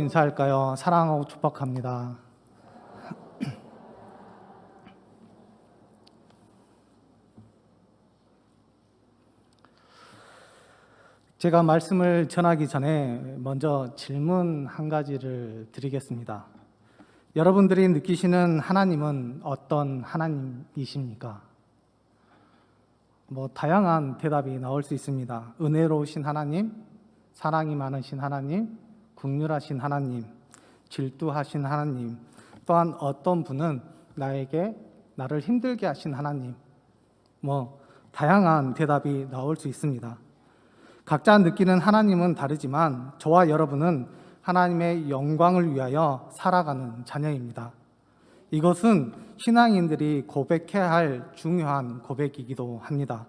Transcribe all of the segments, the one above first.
인사할까요? 사랑하고 축복합니다. 제가 말씀을 전하기 전에 먼저 질문 한 가지를 드리겠습니다. 여러분들이 느끼시는 하나님은 어떤 하나님이십니까? 다양한 대답이 나올 수 있습니다. 은혜로우신 하나님, 사랑이 많으신 하나님, 긍휼하신 하나님, 질투하신 하나님, 또한 어떤 분은 나를 힘들게 하신 하나님, 다양한 대답이 나올 수 있습니다. 각자 느끼는 하나님은 다르지만 저와 여러분은 하나님의 영광을 위하여 살아가는 자녀입니다. 이것은 신앙인들이 고백해야 할 중요한 고백이기도 합니다.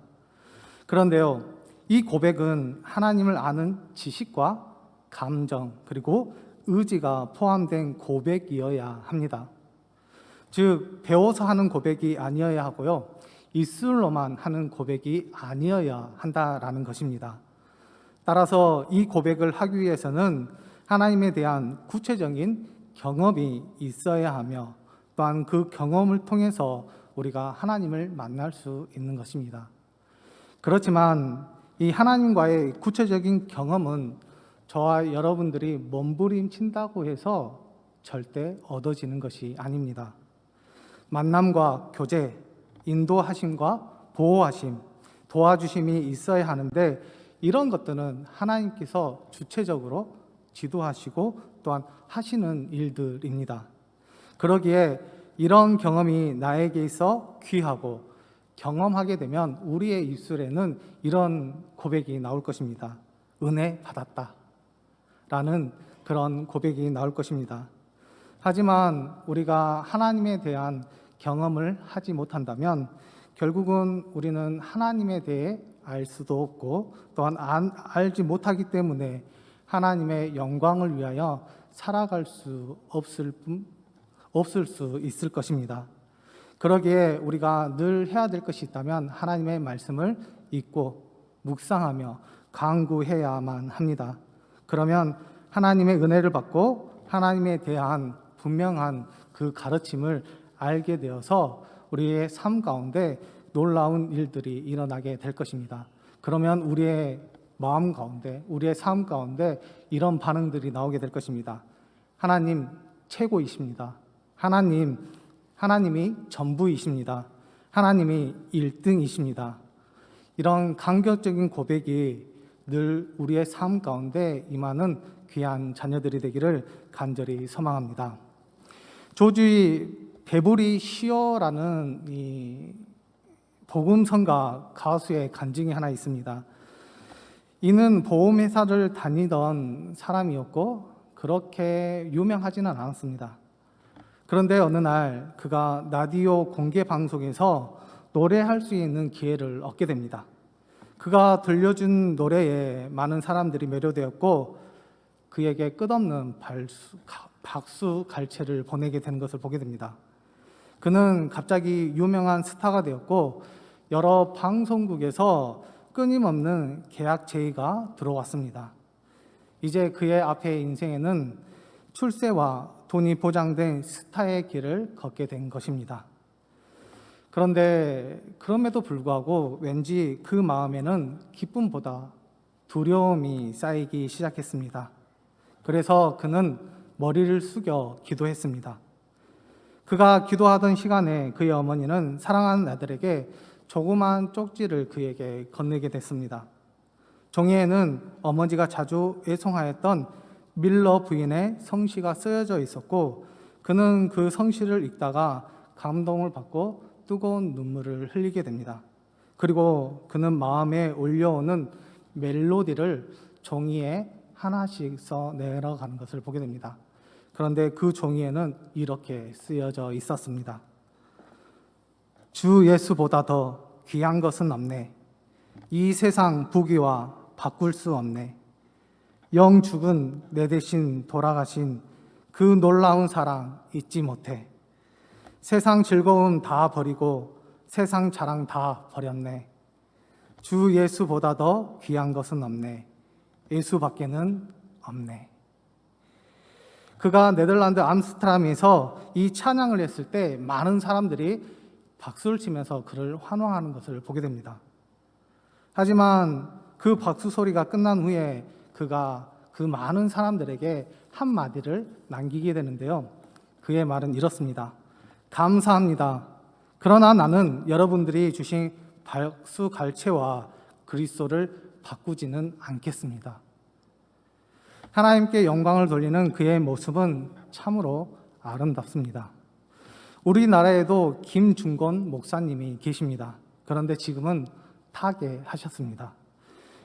그런데요, 이 고백은 하나님을 아는 지식과 감정 그리고 의지가 포함된 고백이어야 합니다. 즉, 배워서 하는 고백이 아니어야 하고요, 입술로만 하는 고백이 아니어야 한다라는 것입니다. 따라서 이 고백을 하기 위해서는 하나님에 대한 구체적인 경험이 있어야 하며 또한 그 경험을 통해서 우리가 하나님을 만날 수 있는 것입니다. 그렇지만 이 하나님과의 구체적인 경험은 저와 여러분들이 몸부림친다고 해서 절대 얻어지는 것이 아닙니다. 만남과 교제, 인도하심과 보호하심, 도와주심이 있어야 하는데 이런 것들은 하나님께서 주체적으로 지도하시고 또한 하시는 일들입니다. 그러기에 이런 경험이 나에게 있어 귀하고 경험하게 되면 우리의 입술에는 이런 고백이 나올 것입니다. 은혜 받았다 라는 그런 고백이 나올 것입니다. 하지만 우리가 하나님에 대한 경험을 하지 못한다면 결국은 우리는 하나님에 대해 알 수도 없고 또한 알지 못하기 때문에 하나님의 영광을 위하여 살아갈 수 없을 수 있을 것입니다. 그러기에 우리가 늘 해야 될 것이 있다면 하나님의 말씀을 읽고 묵상하며 강구해야만 합니다. 그러면 하나님의 은혜를 받고 하나님에 대한 분명한 그 가르침을 알게 되어서 우리의 삶 가운데 놀라운 일들이 일어나게 될 것입니다. 그러면 우리의 마음 가운데, 우리의 삶 가운데 이런 반응들이 나오게 될 것입니다. 하나님 최고이십니다. 하나님이 전부이십니다. 하나님이 1등이십니다. 이런 감격적인 고백이 늘 우리의 삶 가운데 임하는 귀한 자녀들이 되기를 간절히 소망합니다. 조지 베브리 시어라는 이 복음성가 가수의 간증이 하나 있습니다. 이는 보험회사를 다니던 사람이었고 그렇게 유명하지는 않았습니다. 그런데 어느 날 그가 라디오 공개 방송에서 노래할 수 있는 기회를 얻게 됩니다. 그가 들려준 노래에 많은 사람들이 매료되었고 그에게 끝없는 박수 갈채를 보내게 되는 것을 보게 됩니다. 그는 갑자기 유명한 스타가 되었고 여러 방송국에서 끊임없는 계약 제의가 들어왔습니다. 이제 그의 앞에 인생에는 출세와 돈이 보장된 스타의 길을 걷게 된 것입니다. 그런데 그럼에도 불구하고 왠지 그 마음에는 기쁨보다 두려움이 쌓이기 시작했습니다. 그래서 그는 머리를 숙여 기도했습니다. 그가 기도하던 시간에 그의 어머니는 사랑하는 아들에게 조그만 쪽지를 그에게 건네게 됐습니다. 종이에는 어머니가 자주 애송하였던 밀러 부인의 성시가 쓰여져 있었고 그는 그 성시를 읽다가 감동을 받고 뜨거운 눈물을 흘리게 됩니다. 그리고 그는 마음에 올려오는 멜로디를 종이에 하나씩 써 내려가는 것을 보게 됩니다. 그런데 그 종이에는 이렇게 쓰여져 있었습니다. 주 예수보다 더 귀한 것은 없네. 이 세상 부귀와 바꿀 수 없네. 영 죽은 내 대신 돌아가신 그 놀라운 사랑 잊지 못해. 세상 즐거움 다 버리고 세상 자랑 다 버렸네. 주 예수보다 더 귀한 것은 없네. 예수밖에는 없네. 그가 네덜란드 암스테르담에서 이 찬양을 했을 때 많은 사람들이 박수를 치면서 그를 환호하는 것을 보게 됩니다. 하지만 그 박수 소리가 끝난 후에 그가 그 많은 사람들에게 한마디를 남기게 되는데요. 그의 말은 이렇습니다. 감사합니다. 그러나 나는 여러분들이 주신 박수 갈채와 그리스도를 바꾸지는 않겠습니다. 하나님께 영광을 돌리는 그의 모습은 참으로 아름답습니다. 우리나라에도 김중건 목사님이 계십니다. 그런데 지금은 타계하셨습니다.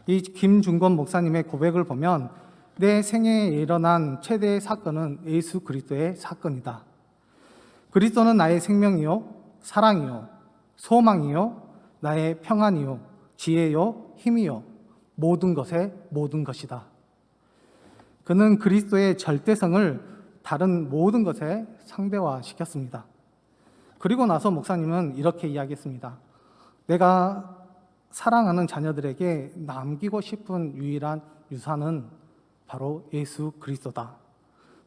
이 김중건 목사님의 고백을 보면 내 생애에 일어난 최대의 사건은 예수 그리스도의 사건이다. 그리스도는 나의 생명이요, 사랑이요, 소망이요, 나의 평안이요, 지혜요, 힘이요, 모든 것의 모든 것이다. 그는 그리스도의 절대성을 다른 모든 것에 상대화시켰습니다. 그리고 나서 목사님은 이렇게 이야기했습니다. 내가 사랑하는 자녀들에게 남기고 싶은 유일한 유산은 바로 예수 그리스도다.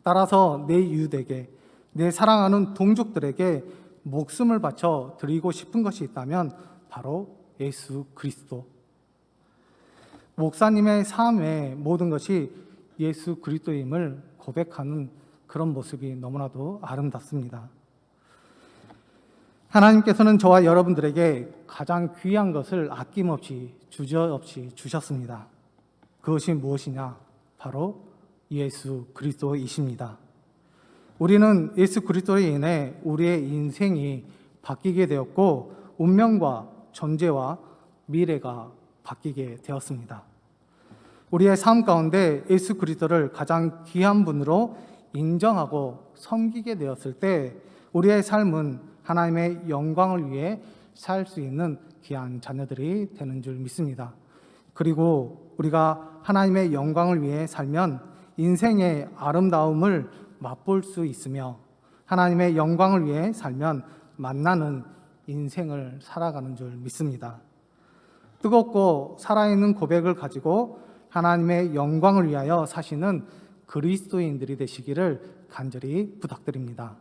따라서 내 이웃에게, 내 사랑하는 동족들에게 목숨을 바쳐 드리고 싶은 것이 있다면 바로 예수 그리스도. 목사님의 삶의 모든 것이 예수 그리스도임을 고백하는 그런 모습이 너무나도 아름답습니다. 하나님께서는 저와 여러분들에게 가장 귀한 것을 아낌없이 주저없이 주셨습니다. 그것이 무엇이냐? 바로 예수 그리스도이십니다. 우리는 예수 그리스도로 인해 우리의 인생이 바뀌게 되었고 운명과 존재와 미래가 바뀌게 되었습니다. 우리의 삶 가운데 예수 그리스도를 가장 귀한 분으로 인정하고 섬기게 되었을 때 우리의 삶은 하나님의 영광을 위해 살 수 있는 귀한 자녀들이 되는 줄 믿습니다. 그리고 우리가 하나님의 영광을 위해 살면 인생의 아름다움을 맛볼 수 있으며 하나님의 영광을 위해 살면 만나는 인생을 살아가는 줄 믿습니다. 뜨겁고 살아있는 고백을 가지고 하나님의 영광을 위하여 사시는 그리스도인들이 되시기를 간절히 부탁드립니다.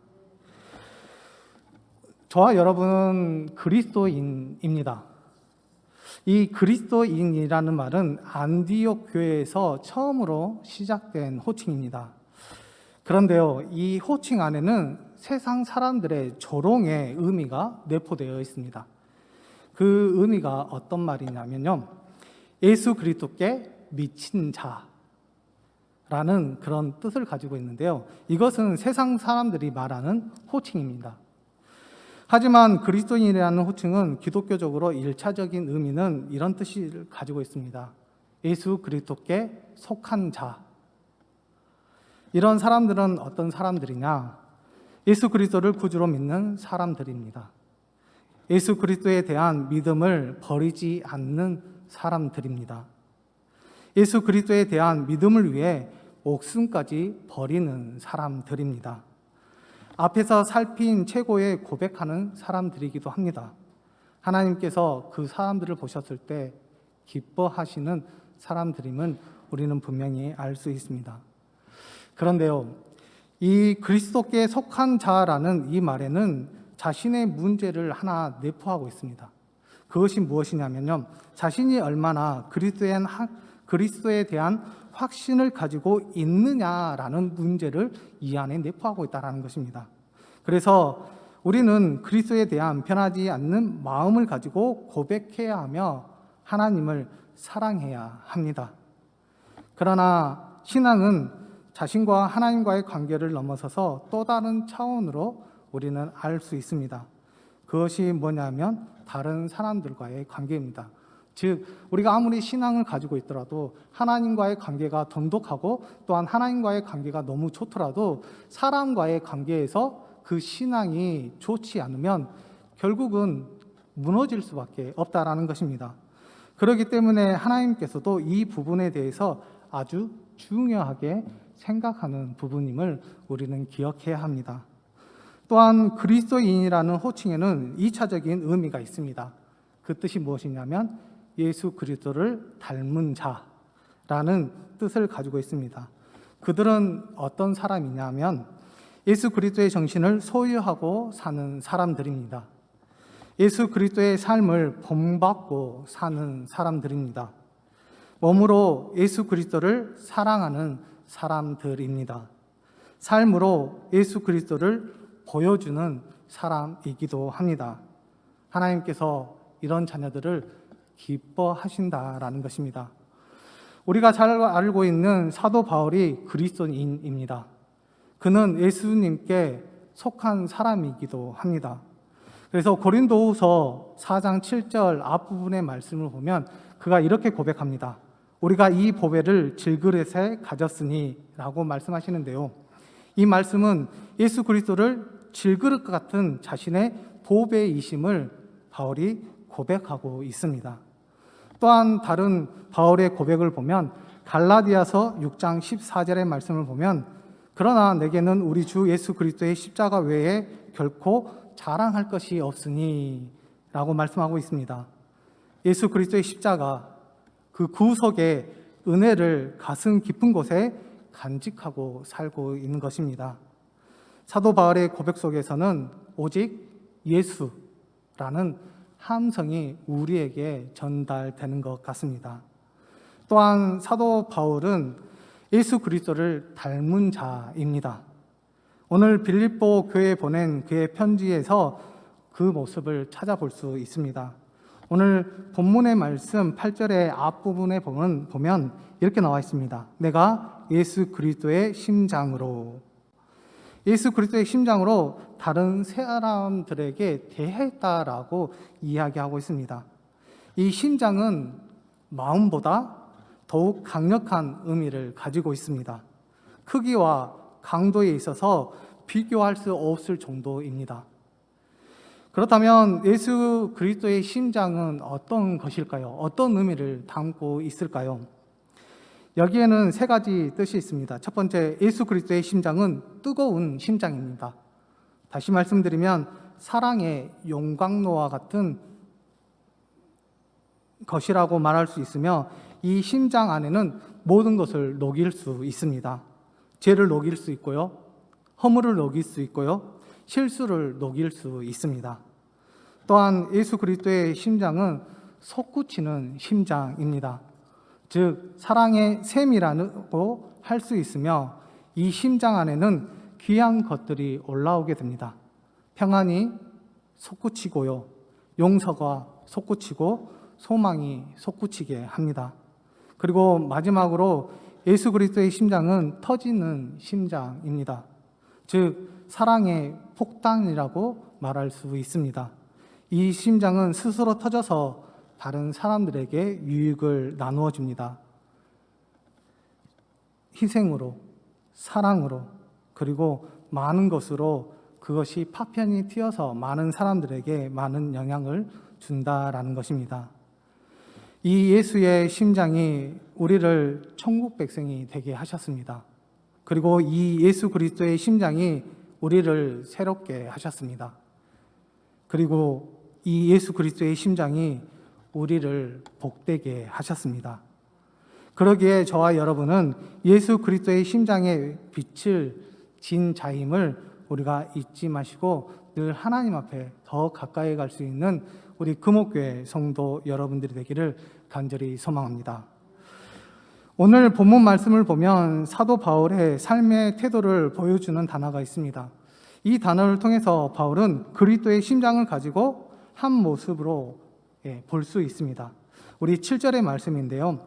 저와 여러분은 그리스도인입니다. 이 그리스도인이라는 말은 안디옥 교회에서 처음으로 시작된 호칭입니다. 그런데요, 이 호칭 안에는 세상 사람들의 조롱의 의미가 내포되어 있습니다. 그 의미가 어떤 말이냐면요, 예수 그리스도께 미친 자라는 그런 뜻을 가지고 있는데요, 이것은 세상 사람들이 말하는 호칭입니다. 하지만 그리스도인이라는 호칭은 기독교적으로 1차적인 의미는 이런 뜻을 가지고 있습니다. 예수 그리스도께 속한 자. 이런 사람들은 어떤 사람들이냐? 예수 그리스도를 구주로 믿는 사람들입니다. 예수 그리스도에 대한 믿음을 버리지 않는 사람들입니다. 예수 그리스도에 대한 믿음을 위해 목숨까지 버리는 사람들입니다. 앞에서 살핀 최고의 고백하는 사람들이기도 합니다. 하나님께서 그 사람들을 보셨을 때 기뻐하시는 사람들임을 우리는 분명히 알 수 있습니다. 그런데요, 이 그리스도께 속한 자라는 이 말에는 자신의 문제를 하나 내포하고 있습니다. 그것이 무엇이냐면요, 자신이 얼마나 그리스도에 대한 확신을 가지고 있느냐라는 문제를 이 안에 내포하고 있다는 것입니다. 그래서 우리는 그리스도에 대한 변하지 않는 마음을 가지고 고백해야 하며 하나님을 사랑해야 합니다. 그러나 신앙은 자신과 하나님과의 관계를 넘어서서 또 다른 차원으로 우리는 알 수 있습니다. 그것이 뭐냐면 다른 사람들과의 관계입니다. 즉, 우리가 아무리 신앙을 가지고 있더라도 하나님과의 관계가 돈독하고 또한 하나님과의 관계가 너무 좋더라도 사람과의 관계에서 그 신앙이 좋지 않으면 결국은 무너질 수밖에 없다라는 것입니다. 그렇기 때문에 하나님께서도 이 부분에 대해서 아주 중요하게 생각하는 부분임을 우리는 기억해야 합니다. 또한 그리스도인이라는 호칭에는 2차적인 의미가 있습니다. 그 뜻이 무엇이냐면 예수 그리스도를 닮은 자라는 뜻을 가지고 있습니다. 그들은 어떤 사람이냐면 예수 그리스도의 정신을 소유하고 사는 사람들입니다. 예수 그리스도의 삶을 본받고 사는 사람들입니다. 몸으로 예수 그리스도를 사랑하는 사람들입니다. 삶으로 예수 그리스도를 보여주는 사람이기도 합니다. 하나님께서 이런 자녀들을 기뻐하신다라는 것입니다. 우리가 잘 알고 있는 사도 바울이 그리스도인입니다. 그는 예수님께 속한 사람이기도 합니다. 그래서 고린도후서 4장 7절 앞부분의 말씀을 보면 그가 이렇게 고백합니다. 우리가 이 보배를 질그릇에 가졌으니 라고 말씀하시는데요. 이 말씀은 예수 그리스도를 질그릇 같은 자신의 보배이심을 바울이 고백하고 있습니다. 또한 다른 바울의 고백을 보면 갈라디아서 6장 14절의 말씀을 보면 그러나 내게는 우리 주 예수 그리스도의 십자가 외에 결코 자랑할 것이 없으니 라고 말씀하고 있습니다. 예수 그리스도의 십자가, 그 구속의 은혜를 가슴 깊은 곳에 간직하고 살고 있는 것입니다. 사도 바울의 고백 속에서는 오직 예수라는 함성이 우리에게 전달되는 것 같습니다. 또한 사도 바울은 예수 그리스도를 닮은 자입니다. 오늘 빌립보 교회에 보낸 그의 편지에서 그 모습을 찾아볼 수 있습니다. 오늘 본문의 말씀 8절의 앞부분에 보면 이렇게 나와 있습니다. 내가 예수 그리스도의 심장으로, 예수 그리스도의 심장으로 다른 사람들에게 대했다라고 이야기하고 있습니다. 이 심장은 마음보다 더욱 강력한 의미를 가지고 있습니다. 크기와 강도에 있어서 비교할 수 없을 정도입니다. 그렇다면 예수 그리스도의 심장은 어떤 것일까요? 어떤 의미를 담고 있을까요? 여기에는 세 가지 뜻이 있습니다. 첫 번째, 예수 그리스도의 심장은 뜨거운 심장입니다. 다시 말씀드리면 사랑의 용광로와 같은 것이라고 말할 수 있으며 이 심장 안에는 모든 것을 녹일 수 있습니다. 죄를 녹일 수 있고요, 허물을 녹일 수 있고요, 실수를 녹일 수 있습니다. 또한 예수 그리스도의 심장은 솟구치는 심장입니다. 즉 사랑의 샘이라고 할 수 있으며 이 심장 안에는 귀한 것들이 올라오게 됩니다. 평안이 솟구치고요, 용서가 솟구치고 소망이 솟구치게 합니다. 그리고 마지막으로 예수 그리스도의 심장은 터지는 심장입니다. 즉 사랑의 폭탄이라고 말할 수 있습니다. 이 심장은 스스로 터져서 다른 사람들에게 유익을 나누어 줍니다. 희생으로, 사랑으로, 그리고 많은 것으로 그것이 파편이 튀어서 많은 사람들에게 많은 영향을 준다라는 것입니다. 이 예수의 심장이 우리를 천국 백성이 되게 하셨습니다. 그리고 이 예수 그리스도의 심장이 우리를 새롭게 하셨습니다. 그리고 이 예수 그리스도의 심장이 우리를 복되게 하셨습니다. 그러기에 저와 여러분은 예수 그리스도의 심장에 빛을 진 자임을 우리가 잊지 마시고 늘 하나님 앞에 더 가까이 갈 수 있는 우리 금옥교회 성도 여러분들이 되기를 간절히 소망합니다. 오늘 본문 말씀을 보면 사도 바울의 삶의 태도를 보여주는 단어가 있습니다. 이 단어를 통해서 바울은 그리스도의 심장을 가지고 한 모습으로 볼 수 있습니다. 우리 7절의 말씀인데요.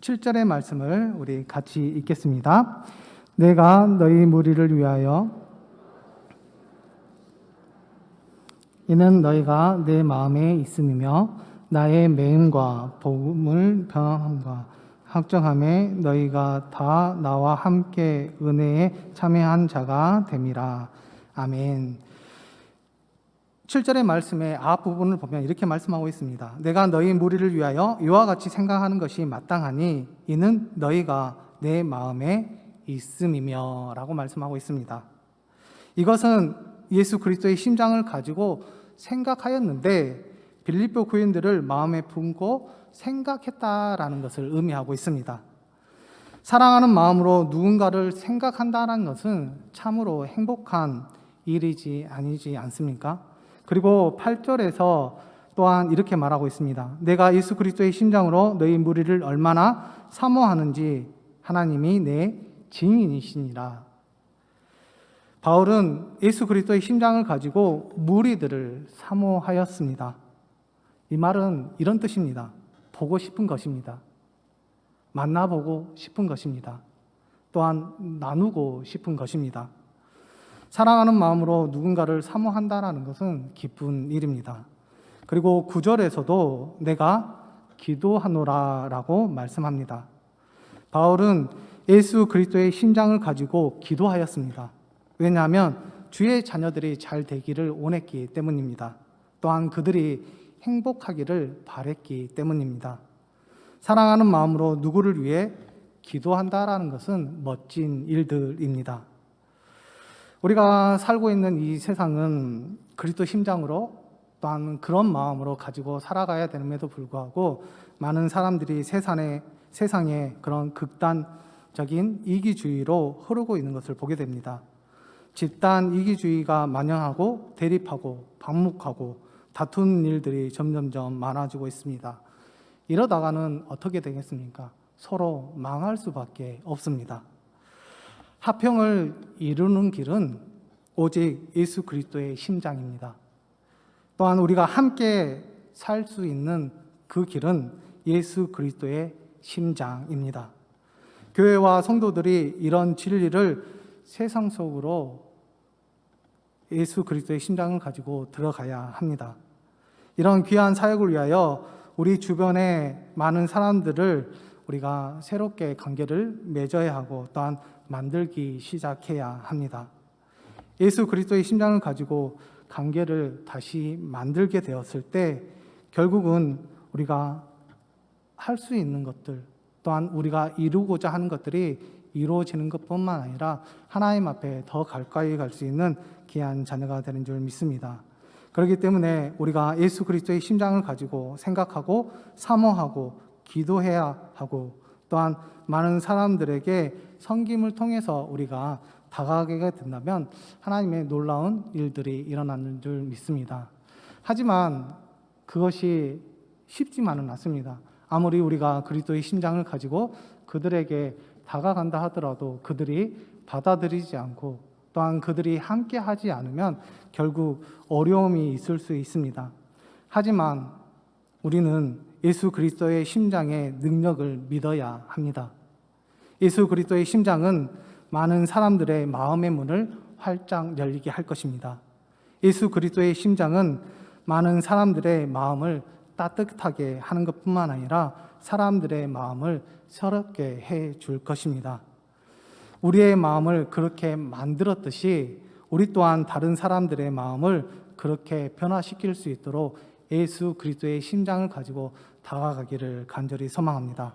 7절의 말씀을 우리 같이 읽겠습니다. 내가 너희 무리를 위하여 이는 너희가 내 마음에 있음이며 나의 매임과 복음을 변함과 확정함에 너희가 다 나와 함께 은혜에 참여한 자가 됨이라. 아멘. 7절의 말씀의 앞부분을 보면 이렇게 말씀하고 있습니다. 내가 너희 무리를 위하여 이와 같이 생각하는 것이 마땅하니 이는 너희가 내 마음에 있음이며 라고 말씀하고 있습니다. 이것은 예수 그리스도의 심장을 가지고 생각하였는데 빌립보 교인들을 마음에 품고 생각했다라는 것을 의미하고 있습니다. 사랑하는 마음으로 누군가를 생각한다는 것은 참으로 행복한 일이지 아니지 않습니까? 그리고 8절에서 또한 이렇게 말하고 있습니다. 내가 예수 그리스도의 심장으로 너희 무리를 얼마나 사모하는지 하나님이 내 증인이시니라. 바울은 예수 그리스도의 심장을 가지고 무리들을 사모하였습니다. 이 말은 이런 뜻입니다. 보고 싶은 것입니다. 만나보고 싶은 것입니다. 또한 나누고 싶은 것입니다. 사랑하는 마음으로 누군가를 사모한다는 것은 기쁜 일입니다. 그리고 9절에서도 내가 기도하노라라고 말씀합니다. 바울은 예수 그리스도의 심장을 가지고 기도하였습니다. 왜냐하면 주의 자녀들이 잘 되기를 원했기 때문입니다. 또한 그들이 행복하기를 바랬기 때문입니다. 사랑하는 마음으로 누구를 위해 기도한다라는 것은 멋진 일들입니다. 우리가 살고 있는 이 세상은 그리스도 심장으로 또한 그런 마음으로 가지고 살아가야 됨에도 불구하고 많은 사람들이 세상에 그런 극단적인 이기주의로 흐르고 있는 것을 보게 됩니다. 집단 이기주의가 만연하고 대립하고 반목하고 다투는 일들이 점점점 많아지고 있습니다. 이러다가는 어떻게 되겠습니까? 서로 망할 수밖에 없습니다. 화평을 이루는 길은 오직 예수 그리스도의 심장입니다. 또한 우리가 함께 살 수 있는 그 길은 예수 그리스도의 심장입니다. 교회와 성도들이 이런 진리를 세상 속으로 예수 그리스도의 심장을 가지고 들어가야 합니다. 이런 귀한 사역을 위하여 우리 주변의 많은 사람들을 우리가 새롭게 관계를 맺어야 하고 또한 만들기 시작해야 합니다. 예수 그리스도의 심장을 가지고 관계를 다시 만들게 되었을 때 결국은 우리가 할 수 있는 것들 또한 우리가 이루고자 하는 것들이 이루어지는 것뿐만 아니라 하나님 앞에 더 가까이 갈 수 있는 귀한 자녀가 되는 줄 믿습니다. 그렇기 때문에 우리가 예수 그리스도의 심장을 가지고 생각하고 사모하고 기도해야 하고 또한 많은 사람들에게 섬김을 통해서 우리가 다가가게 된다면 하나님의 놀라운 일들이 일어나는 줄 믿습니다. 하지만 그것이 쉽지만은 않습니다. 아무리 우리가 그리스도의 심장을 가지고 그들에게 다가간다 하더라도 그들이 받아들이지 않고 또한 그들이 함께 하지 않으면 결국 어려움이 있을 수 있습니다. 하지만 우리는 예수 그리스도의 심장의 능력을 믿어야 합니다. 예수 그리스도의 심장은 많은 사람들의 마음의 문을 활짝 열리게 할 것입니다. 예수 그리스도의 심장은 많은 사람들의 마음을 따뜻하게 하는 것뿐만 아니라 사람들의 마음을 새롭게 해 줄 것입니다. 우리의 마음을 그렇게 만들었듯이 우리 또한 다른 사람들의 마음을 그렇게 변화시킬 수 있도록 예수 그리스도의 심장을 가지고 다가가기를 간절히 소망합니다.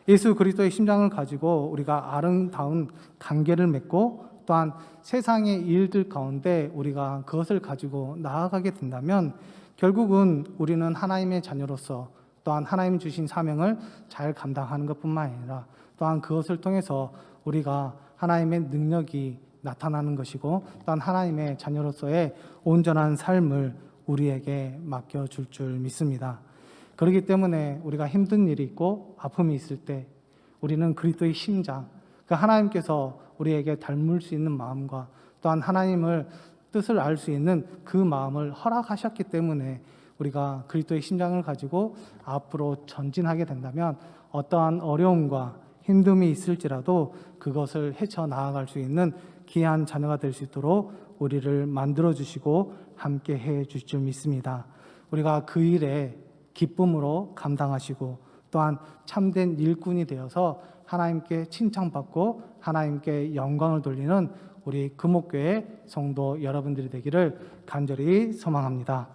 예수 그리스도의 심장을 가지고 우리가 아름다운 관계를 맺고 또한 세상의 일들 가운데 우리가 그것을 가지고 나아가게 된다면 결국은 우리는 하나님의 자녀로서 또한 하나님 주신 사명을 잘 감당하는 것뿐만 아니라 또한 그것을 통해서 우리가 하나님의 능력이 나타나는 것이고 또한 하나님의 자녀로서의 온전한 삶을 우리에게 맡겨줄 줄 믿습니다. 그렇기 때문에 우리가 힘든 일이 있고 아픔이 있을 때 우리는 그리스도의 심장, 그 하나님께서 우리에게 닮을 수 있는 마음과 또한 하나님을 뜻을 알 수 있는 그 마음을 허락하셨기 때문에 우리가 그리스도의 심장을 가지고 앞으로 전진하게 된다면 어떠한 어려움과 힘듦이 있을지라도 그것을 헤쳐나아갈 수 있는 귀한 자녀가 될 수 있도록 우리를 만들어주시고 함께 해 주실 줄 믿습니다. 우리가 그 일에 기쁨으로 감당하시고 또한 참된 일꾼이 되어서 하나님께 칭찬받고 하나님께 영광을 돌리는 우리 금옥교회 성도 여러분들이 되기를 간절히 소망합니다.